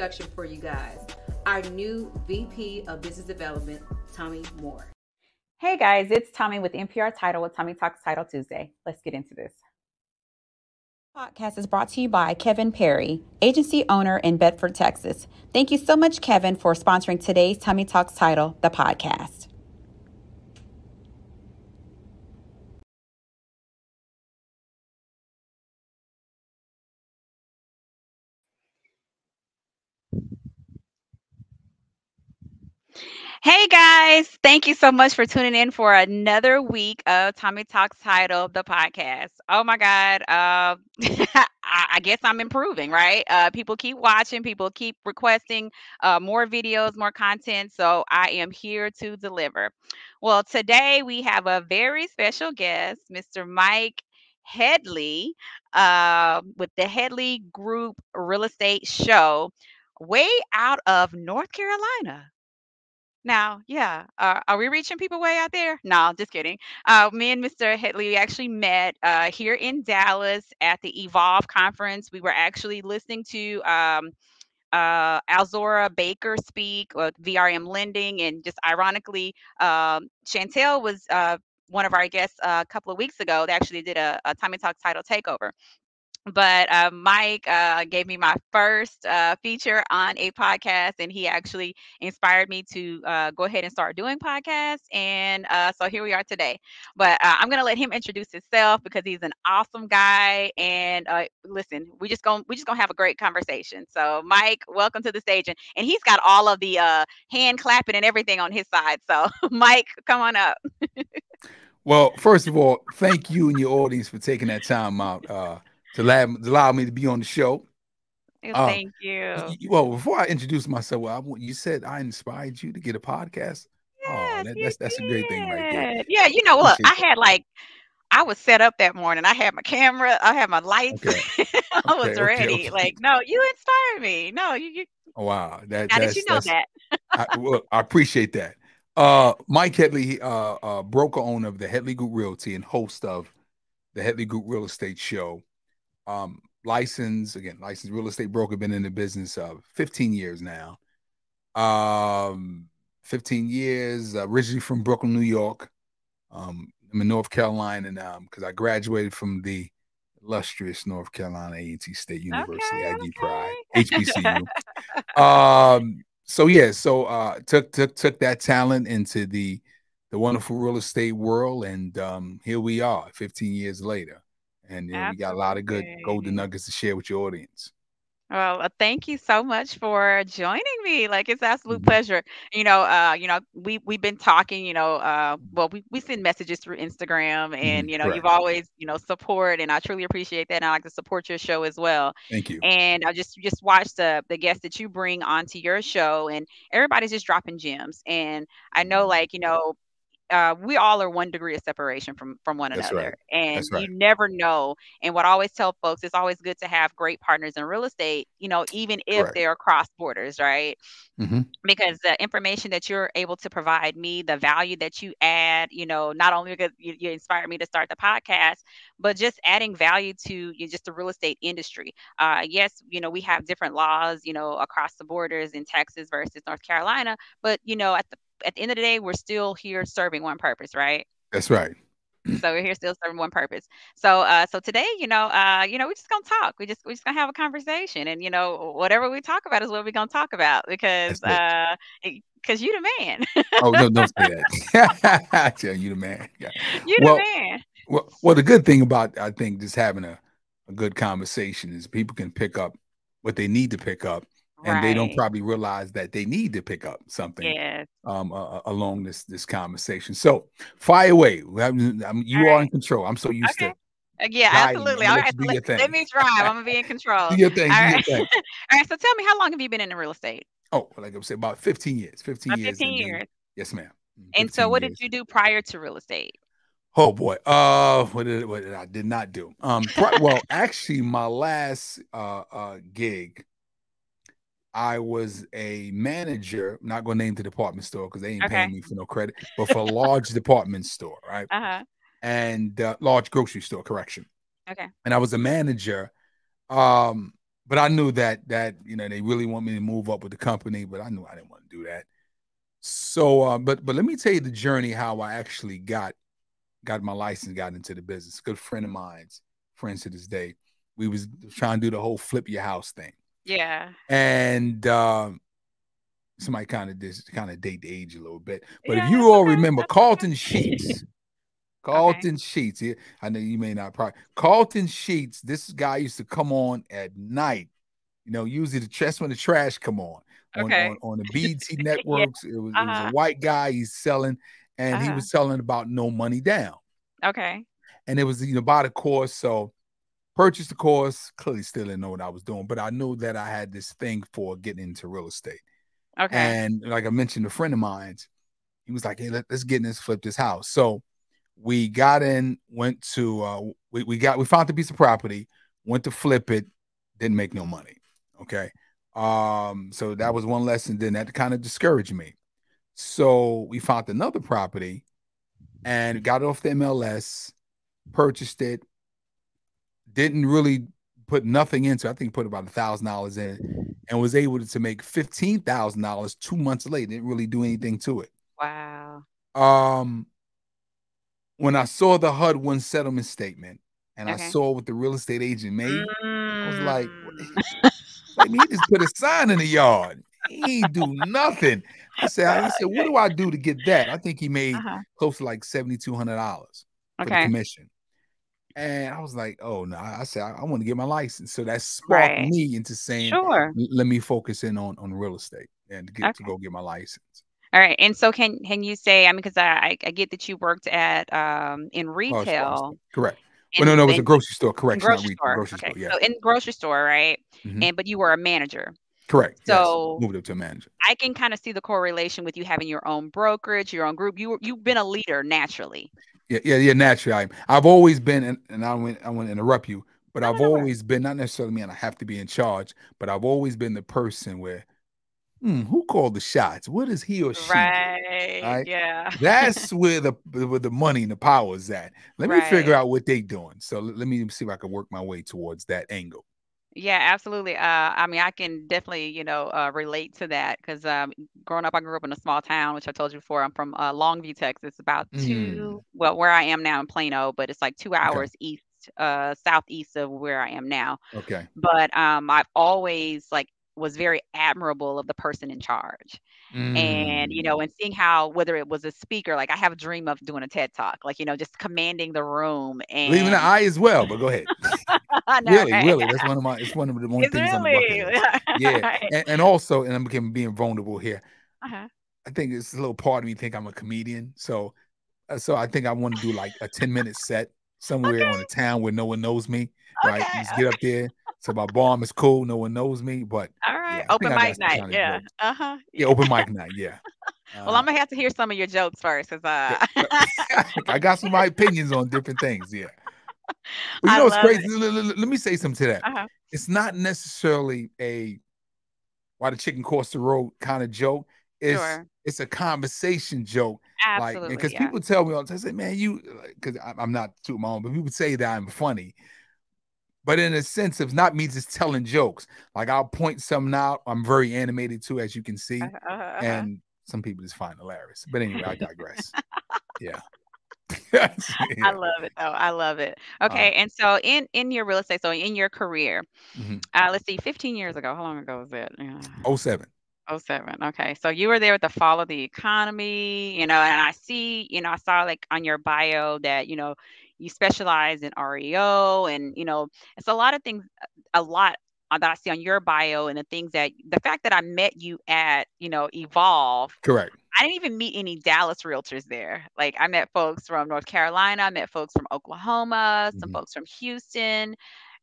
introduction for you guys. Our new VP of Business Development, Tomi Moore. Hey guys, it's Tomi with NPR Title with Tomi Talks Title Tuesday. Let's get into this. Podcast is brought to you by Kevin Perry, agency owner in Bedford, Texas. Thank you so much, Kevin, for sponsoring today's Tomi Talks Title, the podcast. Hey guys, thank you so much for tuning in for another week of Tomi Talks Title, the podcast. Oh my God, I guess I'm improving, right? People keep watching, people keep requesting more videos, more content, so I am here to deliver. Well, today we have a very special guest, Mr. Mike Headley, with the Headley Group Real Estate Show, way out of North Carolina. Now, yeah, are we reaching people way out there? No, just kidding. Me and Mr. Headley actually met here in Dallas at the Evolve conference. We were actually listening to Alzora Baker speak with VRM Lending, and just ironically, Chantel was one of our guests a couple of weeks ago. They actually did a Tomi Talk Title takeover. But Mike gave me my first feature on a podcast, and he actually inspired me to go ahead and start doing podcasts. And so here we are today. But I'm gonna let him introduce himself because he's an awesome guy. And listen, we just gonna have a great conversation. So Mike, welcome to the stage, and he's got all of the hand clapping and everything on his side. So Mike, come on up. Well, first of all, thank you and your audience for taking that time out to allow me to be on the show. Thank you. Well, before I introduce myself, you said I inspired you to get a podcast. Yes, That's a great thing right there. Yeah, you know what? I was set up that morning. I had my camera, I had my lights. Okay. I was ready. Okay. Like, no, you inspired me. No, you. Oh, wow. How did you know that? I appreciate that. Mike Headley, broker owner of the Headley Group Realty and host of the Headley Group Real Estate Show. Licensed real estate broker, been in the business of 15 years now. 15 years, originally from Brooklyn, New York. I'm in North Carolina now because I graduated from the illustrious North Carolina A&T State University. I give pride. HBCU. Took that talent into the wonderful real estate world, and here we are 15 years later. And we got a lot of good golden nuggets to share with your audience. Well, thank you so much for joining me. Like, it's absolute pleasure. We've been talking. We send messages through Instagram, and you've always support, and I truly appreciate that. And I like to support your show as well. Thank you. And I just watched the guests that you bring onto your show, and everybody's just dropping gems. And I know, we all are 1 degree of separation from one another. Right. And you never know. And what I always tell folks, it's always good to have great partners in real estate, even if they're across borders, right? Mm-hmm. Because the information that you're able to provide me, the value that you add, not only because you inspired me to start the podcast, but just adding value to just the real estate industry. Yes, we have different laws, across the borders in Texas versus North Carolina, but at the end of the day, we're still here serving one purpose, right? That's right. So we're here still serving one purpose. So today, we're just gonna talk. We're just gonna have a conversation, and whatever we talk about is what we're gonna talk about because you the man. Oh, no, don't say that. I tell you the man. Yeah. You the man. Well, the good thing about, I think, just having a good conversation is people can pick up what they need to pick up. And they don't probably realize that they need to pick up something along this conversation. So fire away. You are in control. I'm so used to. Yeah, absolutely. All right, let me drive. I'm gonna be in control. Do your thing. All right. All right. So tell me, how long have you been in real estate? Oh, like I said, about 15 years. 15 years. 15 years. Yes, ma'am. And so, what did you do prior to real estate? Oh boy. What did I did not do? Well, actually, my last gig, I was a manager. I'm not going to name the department store because they ain't paying me for no credit, but for a large department store, right? And large grocery store, correction. Okay. And I was a manager. And but I knew that they really want me to move up with the company, but I knew I didn't want to do that. So, but let me tell you the journey how I actually got my license, got into the business. Good friend of mine's, friends to this day. We was trying to do the whole flip your house thing. Yeah. And somebody kind of date the age a little bit. But if Yeah, you all okay. remember That's Carlton okay. Sheets, Okay. Carlton Sheets. Yeah, I know you may not probably Carlton Sheets. This guy used to come on at night. Usually that's when the trash come on Okay. on the BT Yeah. networks. It was a Uh-huh. white guy. He's selling, and he Uh-huh. was selling about no money down. Okay. And it was buy the course. So purchased the course. Clearly still didn't know what I was doing, but I knew that I had this thing for getting into real estate. Okay. And like I mentioned, a friend of mine's, he was like, "Hey, let's get in this, flip this house." So we got in, went to we found the piece of property, went to flip it, didn't make no money. Okay. So that was one lesson. Then that kind of discouraged me. So we found another property and got it off the MLS, purchased it, didn't really put nothing into. I think put about $1,000 in, and was able to make $15,000 2 months later. Didn't really do anything to it. Wow. When I saw the HUD-1 settlement statement and I Okay. saw what the real estate agent made, I was like, Mm. like me, he just put a sign in the yard. He ain't do nothing. I said, what do I do to get that? I think he made Uh-huh. close to like $7,200 for the Okay. commission. And I was like, oh no. I said, I want to get my license. So that sparked Right. me into saying, Sure. let me focus in on real estate and to Okay. go get my license. All right. And so can you say, I mean, because I get that you worked at in Large store. retail Correct. Well, no, and it was a grocery store. in Correction, not grocery retail. store. Grocery Okay. store. Yeah. So in the grocery store, right? Mm-hmm. But you were a manager. Correct. Yes. So Moved up to a manager. I can kind of see the correlation with you having your own brokerage, your own group. You've been a leader naturally. Yeah. Naturally, I've always been, and I want to interrupt you, but No, I've no, no worries. always been, not necessarily mean I have to be in charge, but I've always been the person where, who called the shots? What does he or she do? All Right. right. Yeah. That's where the money and the power is at. Let me figure Right. out what they doing. So let me see if I can work my way towards that angle. Yeah, absolutely. I mean, I can definitely, relate to that because growing up, I grew up in a small town, which I told you before. I'm from Longview, Texas, about well, where I am now in Plano, but it's like 2 hours Okay. east, southeast of where I am now. Okay. But I've always was very admirable of the person in charge. And, and seeing how, whether it was a speaker, like I have a dream of doing a TED talk, just commanding the room Believe in the and eye as well, but go ahead. I know, Really, right? really. It's one of the one It's things on the bucket really list. Yeah. right. And also, and I'm being vulnerable here. Uh-huh. I think it's a little part of me think I'm a comedian. So I think I want to do like a 10-minute set somewhere on a Okay. town where no one knows me. Right. Okay. Just get up there. So my bomb is cool. No one knows me. But All right. yeah, I think Open I got mic some night. kind of Yeah. jokes. Uh-huh. Yeah, Yeah. open mic night. Yeah. Well, I'm gonna have to hear some of your jokes first, because Yeah. I got some of my opinions on different things. Yeah. But I what's love crazy? it. Let me say something to that. Uh-huh. It's not necessarily a why the chicken crossed the road kind of joke. Sure. It's a conversation joke. Like, Absolutely. because Yeah. people tell me all the time, say, man, you, because I'm not tooting my own, but people say that I'm funny. But in a sense of not me just telling jokes. Like I'll point something out. I'm very animated too, as you can see. Uh-huh. Uh-huh. And some people just find it hilarious. But anyway, I digress. Yeah. I Yeah. love it though. I love it. Okay. And so in your real estate, so in your career, Mhm. let's see, 15 years ago, how long ago was it? Yeah. 07. Oh 07. Okay. So you were there with the fall of the economy, and I see, I saw like on your bio that, you specialize in REO, and, it's a lot of things, a lot that I see on your bio, and the fact that I met you at, Evolve. Correct. I didn't even meet any Dallas realtors there. Like I met folks from North Carolina, I met folks from Oklahoma, some Mhm. folks from Houston,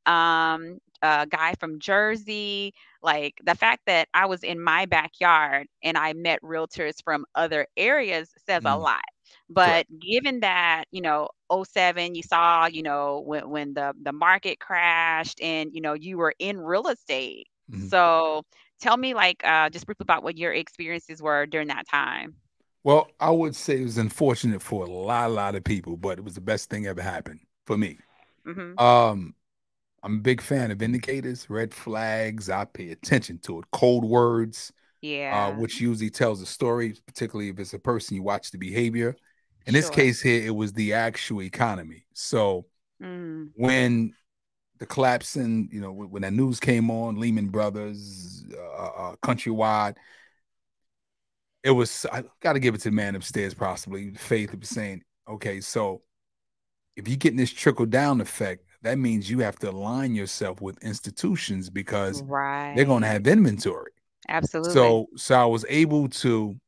a guy from Jersey. Like the fact that I was in my backyard and I met realtors from other areas says a Mhm. lot. But Correct. given that, '07, you saw, when the market crashed, and, you were in real estate. Mhm. So tell me, just briefly about what your experiences were during that time. Well, I would say it was unfortunate for a lot of people, but it was the best thing ever happened for me. Hmm. Um, I'm a big fan of indicators, red flags. I pay attention to it. Code words, which usually tells a story, particularly if it's a person you watch the behavior. In this case here, it was the actual economy. So when the collapsing, when that news came on, Lehman Brothers, Countrywide, it was, I got to give it to the man upstairs, possibly, Faith, of saying, okay, so if you're getting this trickle down effect, that means you have to align yourself with institutions because they're going to have inventory. Absolutely. So I was able to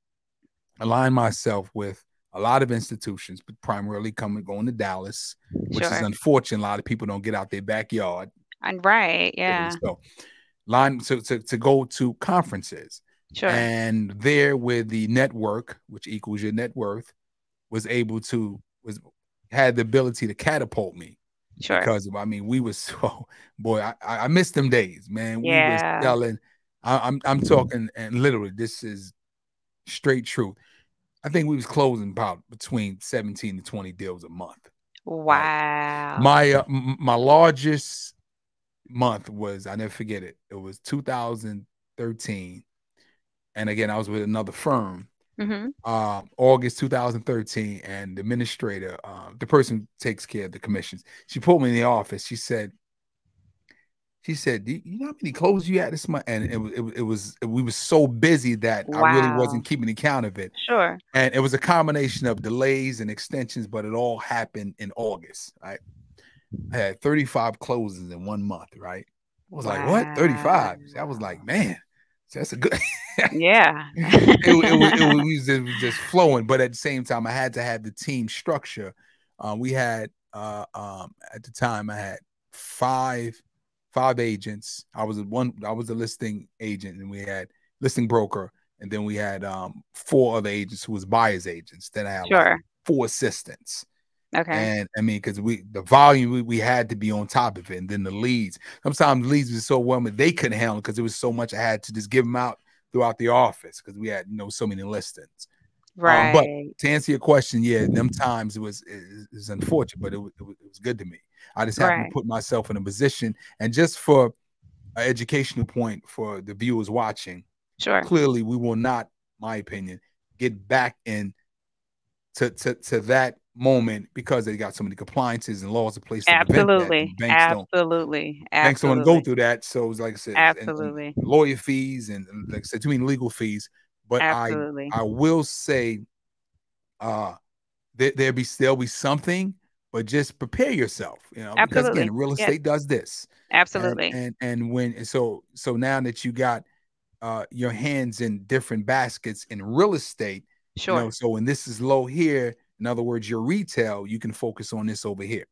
align myself with a lot of institutions, but primarily going to Dallas, which is unfortunate. A lot of people don't get out their backyard. And yeah. So to go to conferences. And there with the network, which equals your net worth, had the ability to catapult me. Because we was so, boy, I miss them days, man. We was selling. I'm talking, and literally, this is straight truth. I think we was closing about between 17 to 20 deals a month. Wow. Right? My largest month was, I never forget it. It was 2013, and again, I was with another firm. August 2013, and the administrator, the person who takes care of the commissions, she pulled me in the office. She said, "Do you know how many closes you had this month?" And we were so busy that I really wasn't keeping account of it. And it was a combination of delays and extensions, but it all happened in August. Right, I had 35 closes in 1 month. Right, I was like, "What? 35?" I was like, "Man, that's a good." it was just flowing, but at the same time, I had to have the team structure. We had at the time, I had five agents. I was a listing agent, and we had listing broker, and then we had 4 other agents who was buyers agents. Then I had like 4 assistants. And because the volume, we had to be on top of it, and then the leads. Sometimes the leads were so overwhelming they couldn't handle it because there was so much I had to just give them out throughout the office because we had so many listings. Right. But to answer your question, them times it was unfortunate, but it was good to me. I just happened to put myself in a position, and just for an educational point for the viewers watching, clearly we will not, my opinion, get back in to that moment because they got so many compliances and laws in place to prevent that. Banks don't want to go through that. So it's like I said, and lawyer fees and like I said, too many legal fees. But I will say, there'll be something, but just prepare yourself, because again, real estate does this. Absolutely. And so now that you got your hands in different baskets in real estate. So when this is low here, in other words, your retail, you can focus on this over here.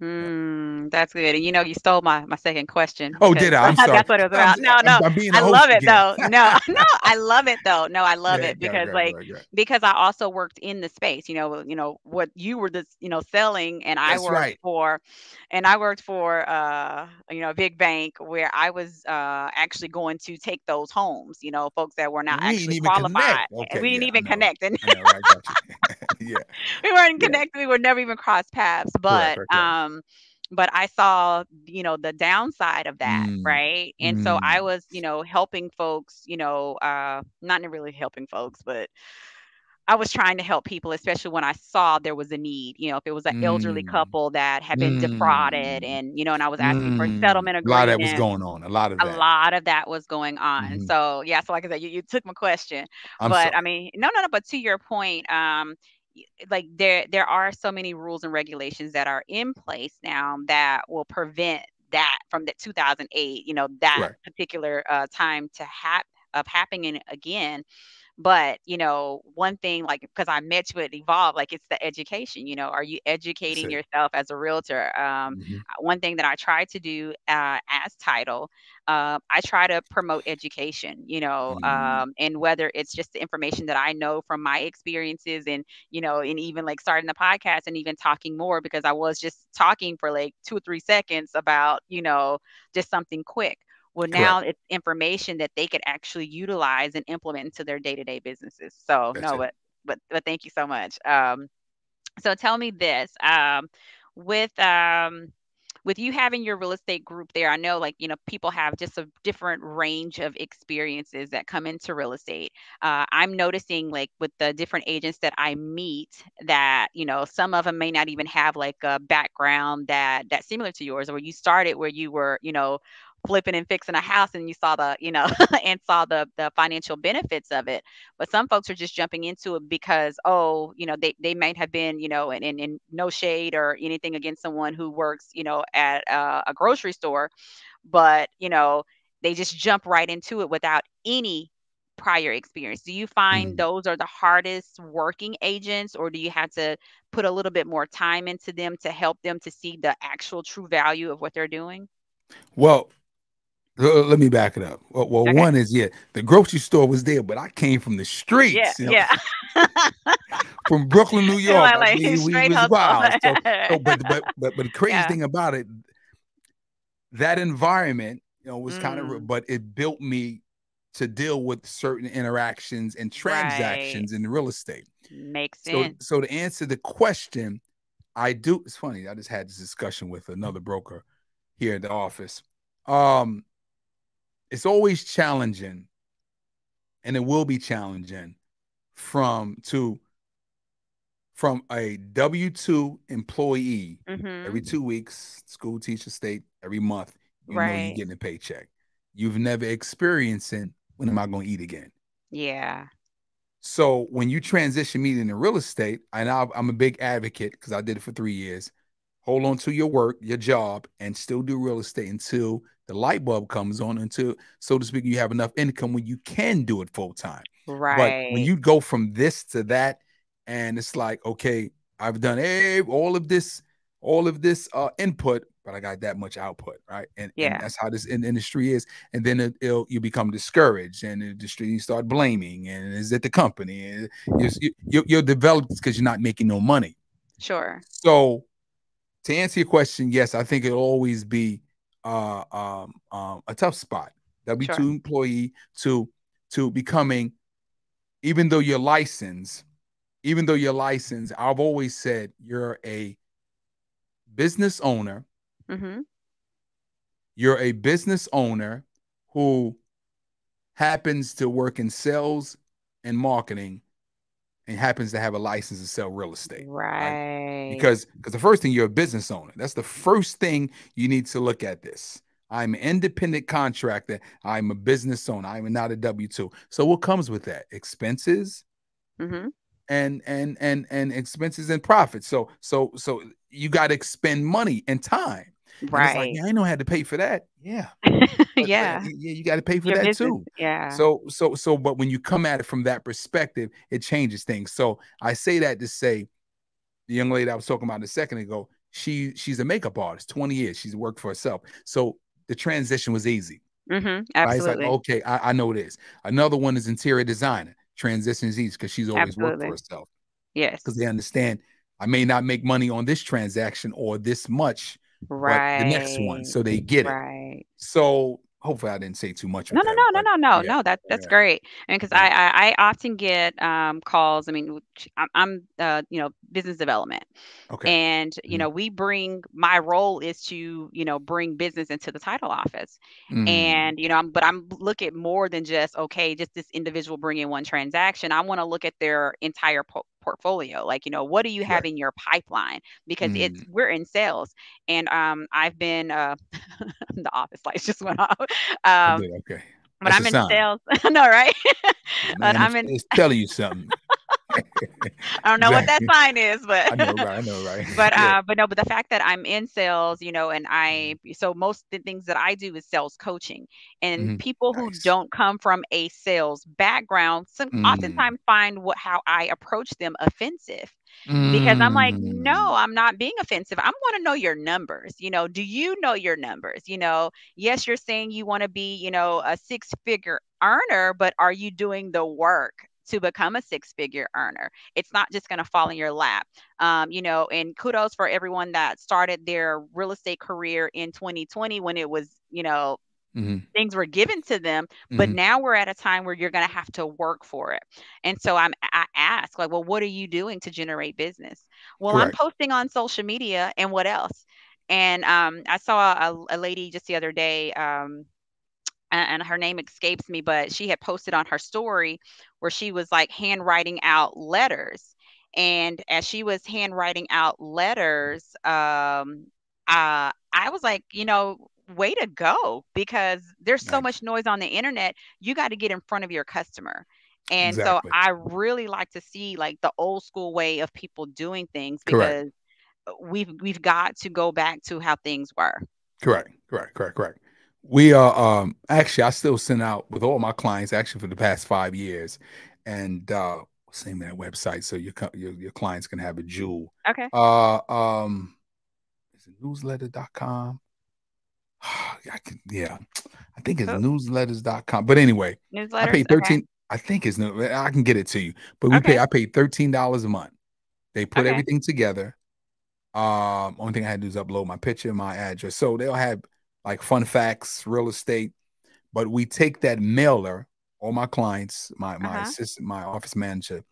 That's good. And you stole my second question. Oh, did I? I'm sorry. That's what it was about. No. I love it though. No, I love it though. No, I love it because because I also worked in the space, what you were selling, and I worked for a big bank where I was actually going to take those homes, folks that were not actually qualified. Okay, we didn't even connect. And yeah. We weren't connected. We would never even cross paths. But but I saw, the downside of that, right? And so I was, helping folks, not really helping folks, but I was trying to help people, especially when I saw there was a need, if it was an elderly couple that had been defrauded and, and I was asking for a settlement agreement. A lot of that was going on. A lot of that was going on. So, so like I said, you took my question, but sorry. I mean, no, but to your point, like there are so many rules and regulations that are in place now that will prevent that from the 2008, that particular time of happening again. But, one thing, like, because I met you at Evolve, like, it's the education, are you educating yourself as a realtor? One thing that I try to do as Title, I try to promote education, and whether it's just the information that I know from my experiences and, and even like starting the podcast and even talking more because I was just talking for like 2 or 3 seconds about, just something quick. Well, now it's information that they could actually utilize and implement into their day-to-day businesses. So but thank you so much. So tell me this, with with you having your real estate group there, I know like, people have just a different range of experiences that come into real estate. I'm noticing like with the different agents that I meet that, some of them may not even have like a background that's similar to yours, or you started where you were, flipping and fixing a house and you saw the, and saw the financial benefits of it. But some folks are just jumping into it because, oh, they might have been, in no shade or anything against someone who works, at a grocery store, but, they just jump right into it without any prior experience. Do you find those are the hardest working agents, or do you have to put a little bit more time into them to help them to see the actual true value of what they're doing? Well, let me back it up. Well, Okay. one is, the grocery store was there, but I came from the streets. Yeah. From Brooklyn, New York. Like we was hustle. wild. But the crazy thing about it, that environment, was kind of, but it built me to deal with certain interactions and transactions in real estate. Makes sense. So to answer the question, it's funny. I just had this discussion with another broker here at the office. It's always challenging, and it will be challenging from a W-2 employee every 2 weeks, school teacher, state, every month, know you're getting a paycheck. You've never experienced it. When am I going to eat again? Yeah. So when you transition me into real estate, and I'm a big advocate because I did it for 3 years, hold on to your work, your job, and still do real estate until the light bulb comes on, until, so to speak, you have enough income when you can do it full time. Right. But when you go from this to that, and it's like, okay, I've done all of this input, but I got that much output, right? And that's how this industry is. And then you become discouraged, and the industry, you start blaming, and is it the company? And you're developed because you're not making no money. Sure. So to answer your question, yes, I think it'll always be a tough spot. W-2 employee to becoming, even though you're licensed, I've always said you're a business owner. You're a business owner who happens to work in sales and marketing and happens to have a license to sell real estate. Right. Because the first thing, you're a business owner. That's the first thing you need to look at this. I'm an independent contractor. I'm a business owner. I'm not a W-2. So what comes with that? Expenses and expenses and profits. So you got to expend money and time. Right. It's like, I know I had to pay for that. Yeah. You got to pay for that business too. Yeah. So, but when you come at it from that perspective, it changes things. So I say that to say, the young lady I was talking about a second ago, she's a makeup artist, 20 years. She's worked for herself. So the transition was easy. Absolutely. Right? It's like, okay, I know this. Another one is interior designer. Transition is easy because she's always worked for herself. Yes. Because they understand, I may not make money on this transaction or this much, but the next one. So they get it. So hopefully I didn't say too much. No. That's great. And because I often get calls. I mean, I'm business development. Okay. And my role is to bring business into the title office. And I'm look at more than just this individual bringing one transaction. I want to look at their entire portfolio. Like, what do you have in your pipeline? Because we're in sales, and I've been the office lights just went off. Okay. But I'm in sales. No, right? But it's telling you something. I don't know what that sign is, but I know, right? But the fact that I'm in sales, and so most of the things that I do is sales coaching, and people who don't come from a sales background oftentimes find how I approach them offensive. Because I'm like, no, I'm not being offensive. I want to know your numbers. Do you know your numbers? Yes, you're saying you want to be, a 6-figure earner, but are you doing the work to become a 6-figure earner? It's not just going to fall in your lap. And kudos for everyone that started their real estate career in 2020 when it was, things were given to them, but now we're at a time where you're going to have to work for it. And so I ask, like, well, what are you doing to generate business? Well, Correct. I'm posting on social media, and what else? And I saw a lady just the other day, and her name escapes me, but she had posted on her story where she was like handwriting out letters. And as she was handwriting out letters, I was like, way to go, because there's so much noise on the internet. You got to get in front of your customer. And so Exactly. I really like to see like the old school way of people doing things, Correct. because we've got to go back to how things were. Correct. We are actually I still send out with all my clients actually for the past 5 years, and what's the name of that website so your clients can have a jewel. Okay. Is it newsletter.com? I think it's newsletters.com. But anyway, I pay 13. Okay. I think it's no, I can get it to you. But I pay $13 a month. They put everything together. Only thing I had to do is upload my picture, my address. So they'll have like fun facts, real estate. But we take that mailer, all my clients, my assistant, my office manager,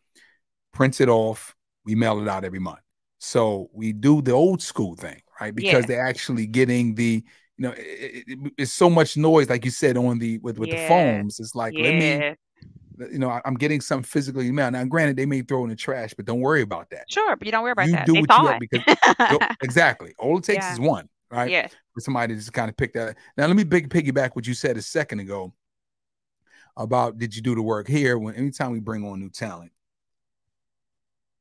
prints it off. We mail it out every month. So we do the old school thing, right? Because they're actually getting the, it's so much noise, like you said, on with the phones. It's like, let me, I'm getting some physically email. Now, granted, they may throw in the trash, but don't worry about that. Sure, but you don't worry about that. You do what you have, because exactly. All it takes is one, right? Yeah. For somebody to just kind of pick that. Now, let me piggyback what you said a second ago about did you do the work here? When anytime we bring on new talent,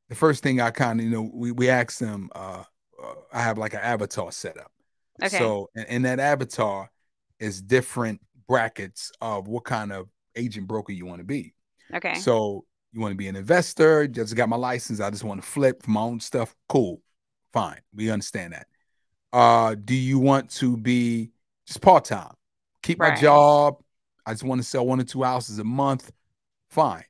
the first thing I kind of, we ask them, I have like an avatar set up. Okay. So, and that avatar is different brackets of what kind of agent broker you want to be. Okay. So you want to be an investor, just got my license, I just want to flip for my own stuff. Cool. Fine. We understand that. Do you want to be just part-time? Keep my job. I just want to sell 1 or 2 houses a month. Fine.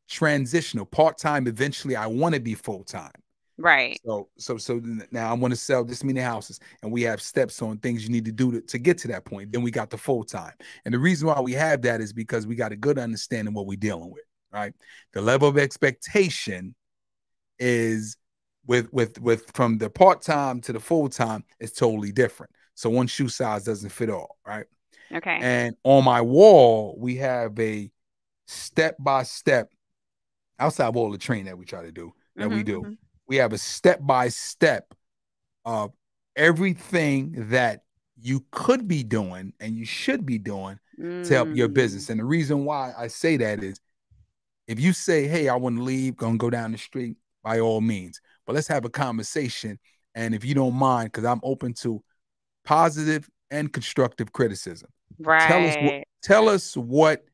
Transitional, part-time. Eventually I want to be full-time. Right. So now I want to sell this many houses, and we have steps on things you need to do to get to that point. Then we got the full-time. And the reason why we have that is because we got a good understanding what we're dealing with, right? The level of expectation is with from the part-time to the full-time is totally different. So one shoe size doesn't fit all, right? Okay. And on my wall, we have a step-by-step, outside of all the training that we try to do, we do. We have a step-by-step of everything that you could be doing and you should be doing to help your business. And the reason why I say that is, if you say, hey, I want to leave, gonna go down the street, by all means. But let's have a conversation. And if you don't mind, because I'm open to positive and constructive criticism. Right. Tell us what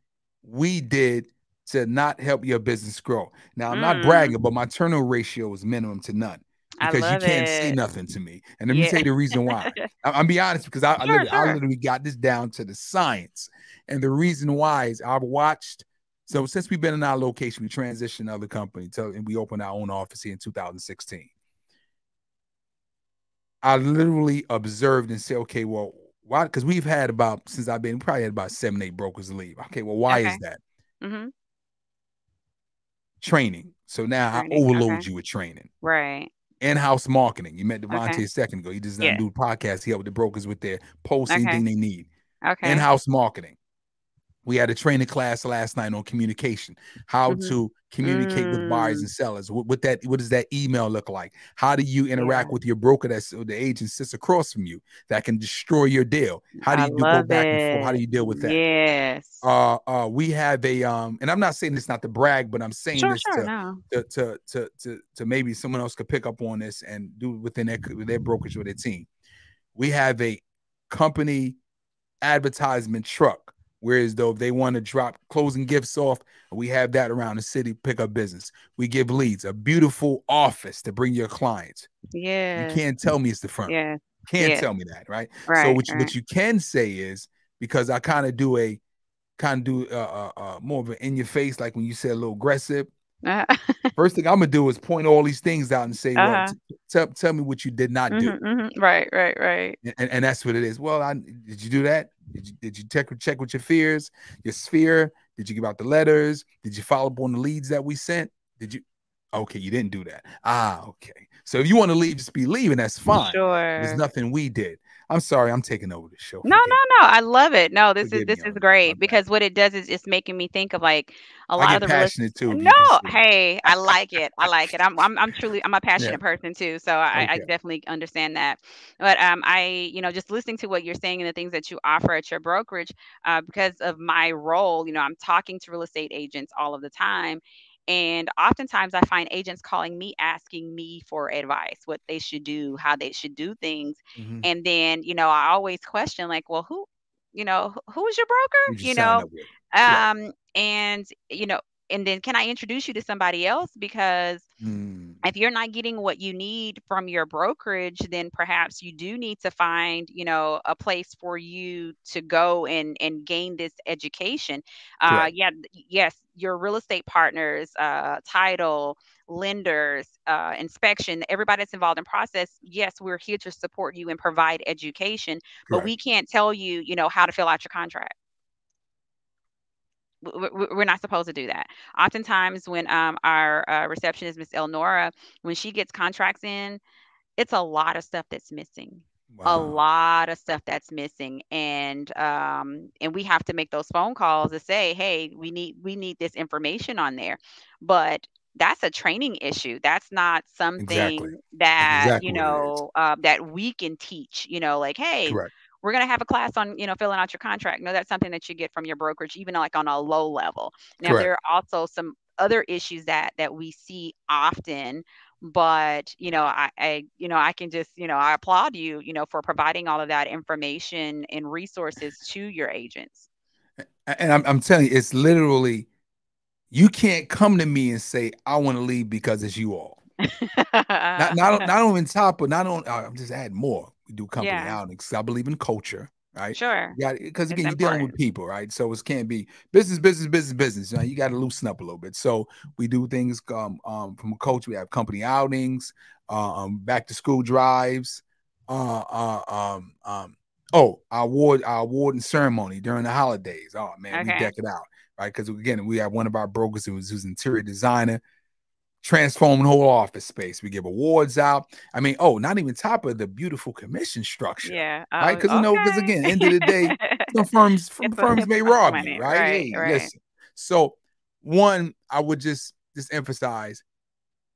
we did to not help your business grow. Now, I'm not bragging, but my turnover ratio is minimum to none, because you can't say nothing to me. And let me tell you the reason why. I'll be honest, because I literally got this down to the science. And the reason why is I've watched. So since we've been in our location, we transitioned to other company and we opened our own office here in 2016. I literally observed and said, okay, well, why? Because we've had since I've been, probably had about 7, 8 brokers leave. Okay, well, why is that? Training. So now I overload you with training. Right. In-house marketing. You met Devontae a second ago. He does not do podcasts. He helped the brokers with their posts, anything they need. Okay. In-house marketing. We had a training class last night on communication, how to communicate with buyers and sellers. What does that email look like? How do you interact with your broker, the agent sits across from you, that can destroy your deal? How do you go back and forth? How do you deal with that? Yes. We have a and I'm not saying this not to brag, but I'm saying this to maybe someone else could pick up on this and do within their brokerage or their team. We have a company advertisement truck. Whereas though if they want to drop closing gifts off, we have that around the city, pick up business. We give leads, a beautiful office to bring your clients. Yeah. You can't tell me it's the firm. Yeah. Can't tell me that, right? So what you can say is, because I kind of do more of an in your face, like when you said a little aggressive. First thing I'm gonna do is point all these things out and say, well, tell me what you did not do. Right. And that's what it is. Well, did you do that? Did you check with your fears, your sphere? Did you give out the letters? Did you follow up on the leads that we sent? Did you? Okay, you didn't do that. Okay. So if you want to leave, just be leaving. That's fine. There's Sure. nothing we did. I'm sorry, I'm taking over the show. No, Forgive no, no. I love it. No, this is Forgive me on that. My great bad. because what it does is it's making me think of like a I lot of get the real. passionate too, if No, you can see. hey, I like it. I like it. I'm truly I'm a Yeah. passionate person too, so I Okay. definitely understand that. But I just listening to what you're saying and the things that you offer at your brokerage, because of my role, I'm talking to real estate agents all of the time. And oftentimes I find agents calling me asking me for advice, what they should do, how they should do things. Mm-hmm. And then, I always question like, well, who is your broker? Who'd you sign up with? Right. And and then can I introduce you to somebody else? Because Mm. if you're not getting what you need from your brokerage, then perhaps you do need to find, a place for you to go and gain this education. Correct. Yes, your real estate partners, title, lenders, inspection, everybody that's involved in process. Yes, we're here to support you and provide education, but we Correct. can't tell you, how to fill out your contract. We're not supposed to do that. Oftentimes, when our receptionist, Miss Elnora, when she gets contracts in, it's a lot of stuff that's missing. A Wow. lot of stuff that's missing, and we have to make those phone calls to say, hey, we need this information on there. But that's a training issue. That's not Exactly. something That's that exactly what it is. that we can teach. Like, hey, Correct. we're going to have a class on filling out your contract. No, that's something that you get from your brokerage, even like on a low level. Now there Correct. are also some other issues that we see often, but I can just I applaud you for providing all of that information and resources to your agents. And I'm telling you, it's literally, you can't come to me and say, I want to leave because it's you all. Not on top, but not on. I'm just adding more. We do company Yeah, outings. I believe in culture, right? sure, Yeah, because it's again, you're dealing with important. people, right? So it can't be business, business, business, business. You got to loosen up a little bit. So we do things from a culture. We have company outings, back to school drives, our award and ceremony during the holidays. Oh man, we Okay. deck it out, right? Because again, we have one of our brokers who's interior designer, transforming the whole office space. We give awards out. I mean, not even top of the beautiful commission structure, Yeah. right? Because because Okay. again, end of the day, some firms It's may a bunch of rob you, money. right? Right. Hey, Right. listen. So, one, I would just emphasize,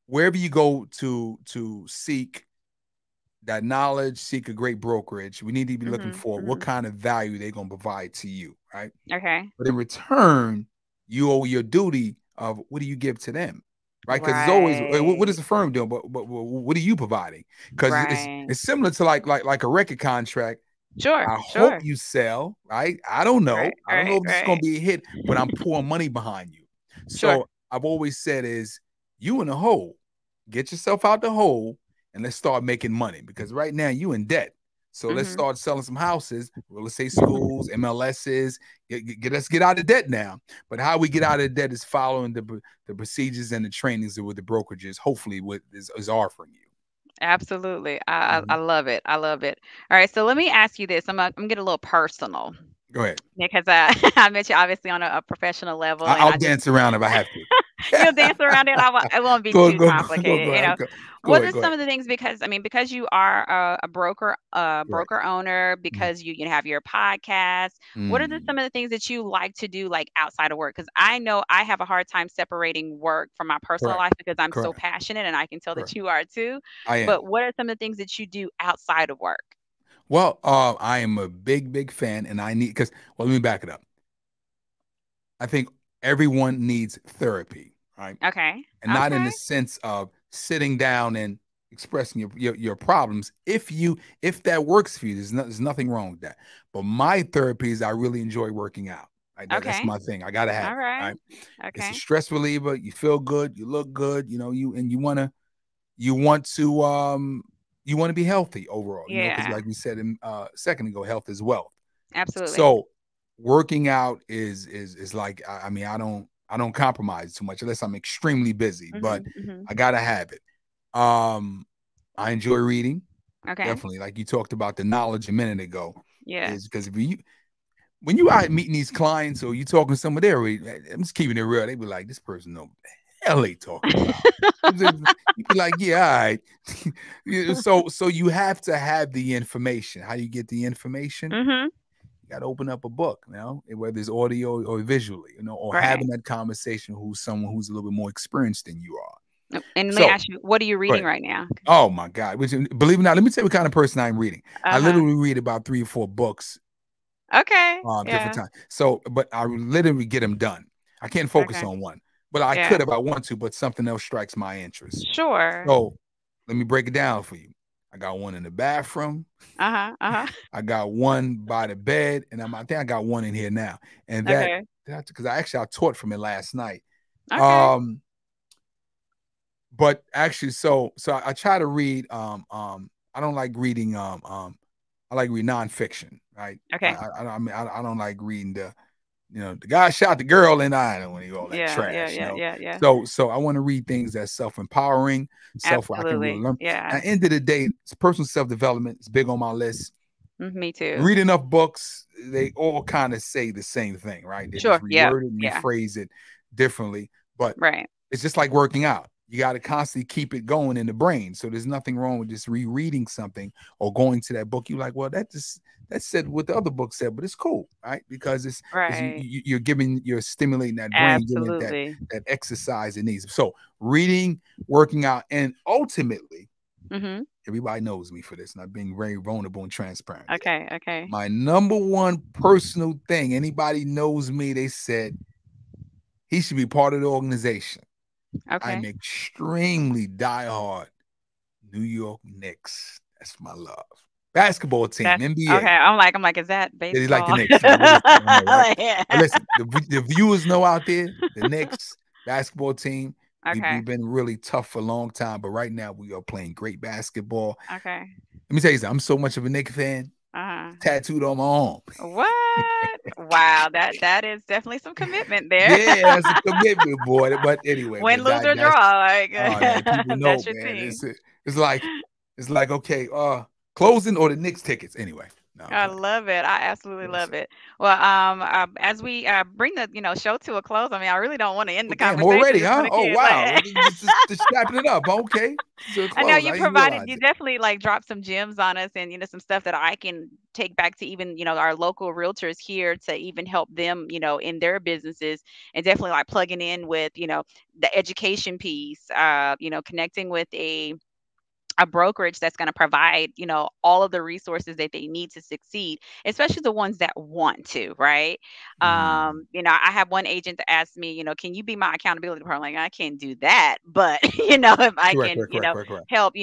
wherever you go to seek that knowledge, seek a great brokerage, we need to be looking Mhm. for what Mhm. kind of value they're going to provide to you, right? Okay. But in return, you owe your duty of what do you give to them, right? Because it's always, what is Right. the firm doing, but what are you providing? Because Right. it's similar to like a record contract. Sure. I hope Sure. you sell, right? I don't Right. know. I don't know Right. if this is going Right. to be a hit, but I'm pouring money behind you. Sure. So I've always said is, you in the hole, get yourself out the hole and let's start making money, because right now you in debt. So let's Mhm. start selling some houses, real estate schools, MLSs. Get out of debt now. But how we get out of debt is following the procedures and the trainings that with the brokerages, hopefully what is offering you. Absolutely. I Mhm. love it. I love it. All right. So let me ask you this. I'm getting a little personal Go ahead. because I met you obviously on a professional level, and I'll I just dance around if I have to. you'll dance around it. It won't be go, too go, go, go, complicated. go ahead. Go What ahead. are Go some ahead. of the things? Because I mean, because you are a broker, Correct. broker owner, Mhm. because you have your podcast. What are Mm. some of the things that you like to do, like outside of work? Because I know I have a hard time separating work from my personal Correct. life because I'm so Correct. passionate, and I can tell that Correct. you are too. I am. But what are some of the things that you do outside of work? Well, I am a big fan, and I need, because, well, let me back it up. I think everyone needs therapy, right? Okay. And not in Okay. the sense of sitting down and expressing your problems. If that works for you, there's nothing wrong with that. But my therapy is, I really enjoy working out. Right? That's Okay. my thing. I gotta have All it. right. Right? It's a Okay. stress reliever. You feel good. You look good. You want to be healthy overall. Because Yeah. like we said a second ago, health is wealth. Absolutely. So working out is like, I mean, I don't compromise too much unless I'm extremely busy, but Mhm. Mhm. I gotta have it. I enjoy reading, Okay. definitely. Like you talked about the knowledge a minute ago, Yes. is because when you out meeting these clients or you talking to someone there, I'm just keeping it real. They be like, this person know hell they talking about? You'd be like, yeah, all right. So you have to have the information. How do you get the information? Mm-hmm. You got to open up a book, whether it's audio or visually, or having that conversation with someone who's a little bit more experienced than you are. And let me ask you, what are you reading right now? Oh my God. Believe it or not, let me tell you what kind of person I'm reading. I literally read about 3 or 4 books. Okay. Different time. So, but I literally get them done. I can't focus on one, but I could if I want to, but something else strikes my interest. Sure. So let me break it down for you. I got one in the bathroom. I got one by the bed, and I think I got one in here now. And that's because I taught from it last night. Okay. But actually, so I try to read. I don't like reading. I like reading nonfiction. Right. Okay. I don't like reading the guy shot the girl, and I don't want to all that trash. Yeah. So I want to read things that's self-empowering, where I can really learn. Yeah. At the end of the day, it's personal self-development. It's big on my list. Me too. Read enough books, they all kind of say the same thing, right? They just reword it and rephrase it differently. But it's just like working out. You got to constantly keep it going in the brain. So there's nothing wrong with just rereading something or going to that book. You're like, well, that said what the other book said, but it's cool, right? Because you're stimulating that brain, giving that exercise it needs. So reading, working out, and ultimately, everybody knows me for this, and I'm being very vulnerable and transparent. Okay. My number one personal thing, anybody knows me, they said he should be part of the organization. I'm extremely diehard New York Knicks. That's my love. Basketball team, NBA. Okay, I'm like, is that baseball? They like the Knicks. Right? Listen, the viewers know out there, the Knicks basketball team. We've been really tough for a long time, but right now we are playing great basketball. Okay. Let me tell you something. I'm so much of a Knicks fan. Tattooed on my arm. What? Wow, that is definitely some commitment there. Yeah, that's a commitment, boy. But anyway, win, lose, or draw. People know, man. It's like okay, closing or the Knicks tickets. Anyway. No, I love it. I absolutely love it. Well, as we bring the show to a close, I mean, I really don't want to end the conversation already, huh? Oh wow, just wrapping it up. Okay, I know you definitely dropped some gems on us, and some stuff that I can take back to even our local realtors here to even help them in their businesses, and definitely plugging in with the education piece, connecting with a brokerage that's going to provide, all of the resources that they need to succeed, especially the ones that want to, right? I have one agent that asked me, can you be my accountability partner? Like, I can't do that, but if I can, help,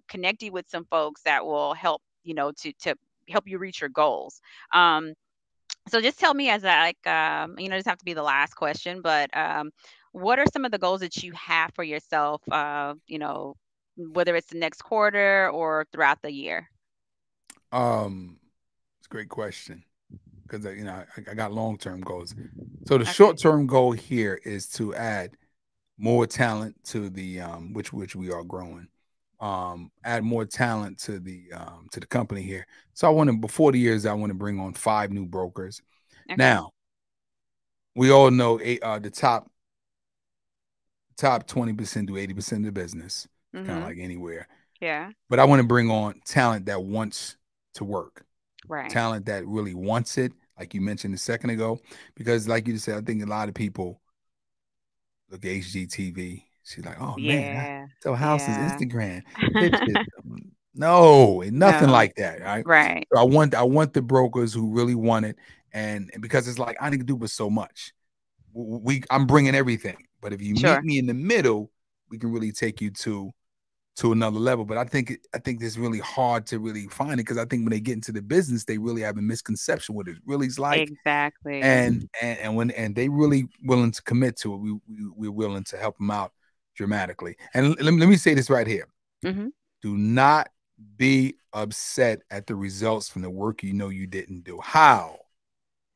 connect you with some folks that will help, to help you reach your goals. So just tell me, as doesn't have to be the last question, but what are some of the goals that you have for yourself, whether it's the next quarter or throughout the year? It's a great question, because I got long-term goals. So the short-term goal here is to add more talent to the which we are growing. Add more talent to the company here. So I want to, before the years, I want to bring on 5 new brokers. Now, we all know the top 20% do 80% of the business. Kind of like anywhere. Yeah. But I want to bring on talent that wants to work. Right. Talent that really wants it, like you mentioned a second ago. Because like you just said, I think a lot of people look at HGTV. She's like, oh man, so houses, Instagram, pictures. No, nothing like that. Right. So I want the brokers who really want it, and because it's like I need to do with so much. I'm bringing everything, but if you meet me in the middle, we can really take you to another level. But I think it's really hard to really find it, because I think when they get into the business, they really have a misconception what it really is like. Exactly. And when they really willing to commit to it, we're willing to help them out dramatically. And let me say this right here. Do not be upset at the results from the work you didn't do. How?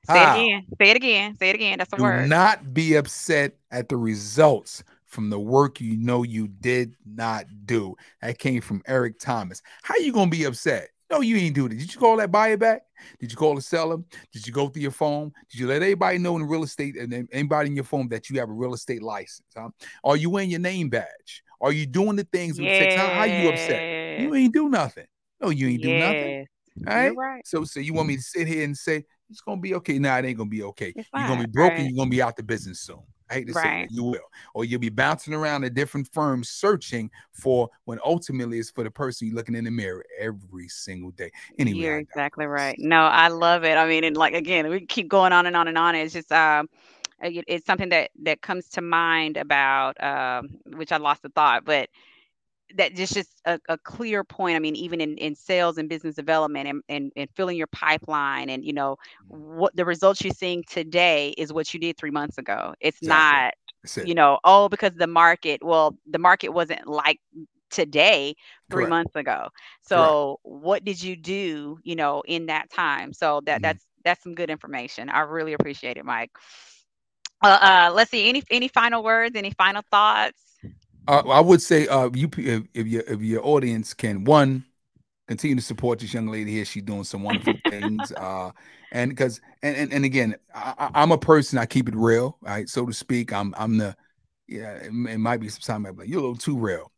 Say it again. That's a word. Do not be upset at the results from the work you did not do. That came from Eric Thomas. How you gonna be upset? No, you ain't do it. Did you call that buyer back? Did you call the seller? Did you go through your phone? Did you let everybody know in real estate and anybody in your phone that you have a real estate license? Huh? Are you wearing your name badge? Are you doing the things with sex? How you upset? You Yes. ain't do nothing. No, you ain't do nothing. Yes. All You're right. right. So you want me to sit here and say it's gonna be okay? Nah, it ain't gonna be okay. It's You're gonna not. be broken. Right. You're gonna be out the business soon. I hate to say Right. that, you will, or you'll be bouncing around at different firms searching for when ultimately it's for the person you're looking in the mirror every single day. Anyway, You're I exactly digress. right. No, I love it. I mean, and like again, we keep going on and on and on. It's just it's something that comes to mind about which I lost the thought, but that just a clear point. I mean, even in sales and business development and filling your pipeline and what the results you're seeing today is what you did 3 months ago. It's Exactly. not, That's it. oh, because the market wasn't like today 3 Correct. months ago. Correct. So what did you do, in that time? So that's some good information. I really appreciate it, Mike. Let's see. Any final words? Any final thoughts? I would say, if your audience can, one, continue to support this young lady here. She's doing some wonderful things. And because and again, I'm a person. I keep it real, right, so to speak. I'm the yeah. It might be some time like you're a little too real.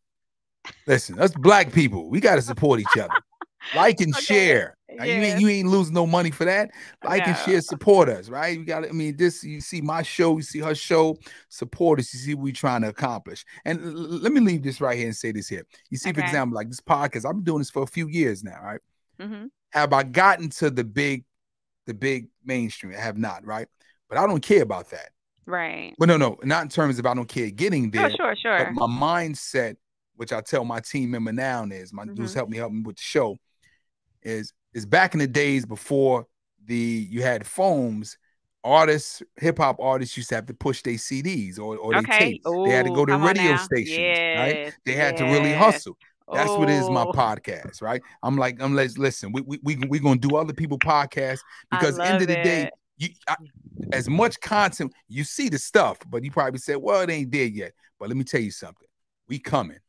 Listen, us black people, we got to support each other. Like and Okay. share. Yes. You ain't losing no money for that. Like and No. share, support us, right? You got. I mean, this you see my show, you see her show, support us. You see what we trying to accomplish. And let me leave this right here and say this here. You see, for Okay. example, like this podcast, I've been doing this for a few years now, right? Mm-hmm. Have I gotten to the big mainstream? I have not, right? But I don't care about that. Right. Well, no, not in terms of I don't care getting Oh, there, sure, but sure. my mindset, which I tell my team member now is who's Mm-hmm. helped me with the show, is back in the days before you had phones. Artists, hip hop artists used to have to push their CDs or their Okay. tapes. They had to Oh, go to come on radio now. stations, right? Yes. They had to really Yes. hustle. That's what is my Oh, podcast, right? I'm like, listen, we gonna do other people podcasts I because end love of the day, it. as much content you see the stuff, but you probably said, well, it ain't there yet. But let me tell you something, we coming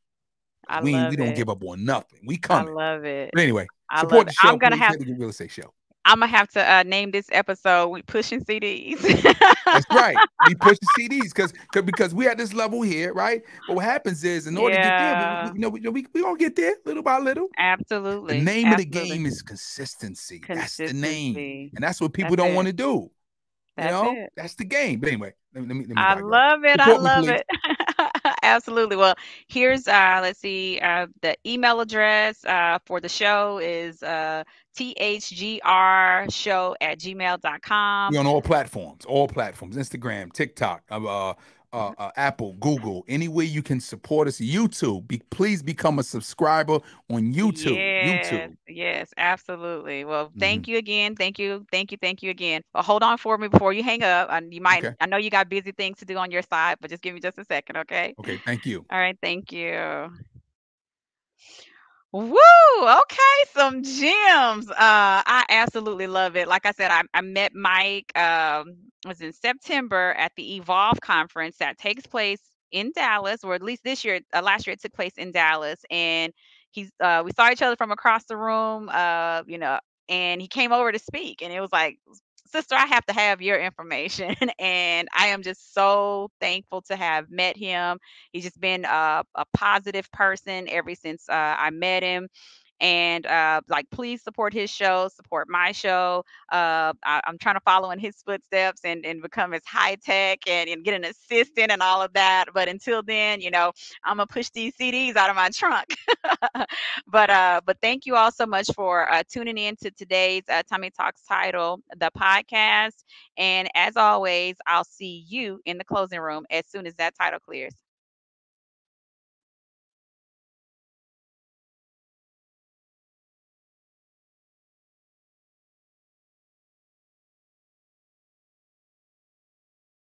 I because we love don't it. give up on nothing. We I coming. love it. But anyway, I support love it. the show, please. Hit the real estate show. I'm gonna have to name this episode "We Pushing CDs." That's right. We push the CDs because we at this level here, right? But what happens is, in order to get there, Yeah. we gonna get there little by little. The Absolutely. name of the Absolutely. game is consistency. That's the name, Consistency. and that's what people That's don't want it. to do. That's it. That's the game. But anyway, let me I digress. love it. I Support me, love please. it. Absolutely. Well, here's let's see, the email address for the show is thgrshow@gmail.com. We on all platforms, Instagram, TikTok, Apple, Google, anywhere you can support us. YouTube, please become a subscriber on YouTube. Yes, YouTube. yes, absolutely. Well, Mhm. thank you again. Thank you. Thank you. Thank you again. Well, hold on for me before you hang up. And Okay. I know you got busy things to do on your side, but just give me just a second, okay? Okay. Thank you. All right, thank you. Woo! Okay, some gems. I absolutely love it. Like I said, I met Mike was in September at the Evolve conference that takes place in Dallas, or at least this year, last year it took place in Dallas, and we saw each other from across the room, and he came over to speak, and it was like, sister, I have to have your information, and I am just so thankful to have met him. He's just been a positive person ever since I met him. And like, please support his show, support my show. I'm trying to follow in his footsteps and become as high tech and get an assistant and all of that. But until then, I'm gonna push these CDs out of my trunk. But thank you all so much for tuning in to today's Tomi Talks Title, the podcast. And as always, I'll see you in the closing room as soon as that title clears.